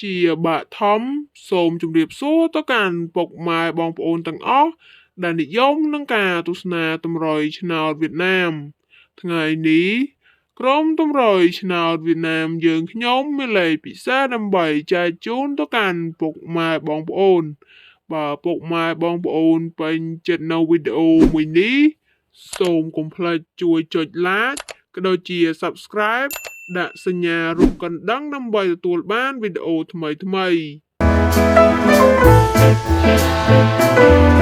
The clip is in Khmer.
ជាបាក់ធំសូមជម្រាបសួរទៅកាន់ពុកម៉ែបងប្អូនទាំងអស់ដែលនិយមនឹងការទស្សនាតម្រុយឆ្នោតវៀតណាមថ្ងៃនេះក្រុមតម្រុយឆ្នោតវៀតណាមយើងខ្ញុំមានលេខពិសេសដើម្បីចែកជូនទៅកាន់ពុកម៉ែបងប្អូនបើពុកម៉ែបងប្អូនពេញចិត្តនៅវីដេអូមួយនេះសូមកុំភ្លេចជួយចុច like ក៏ដូចជា Subscribe ដាក់សញ្ញារូបកណ្ដឹងដើម្បីទទួលបានវីដេអូថ្មីៗ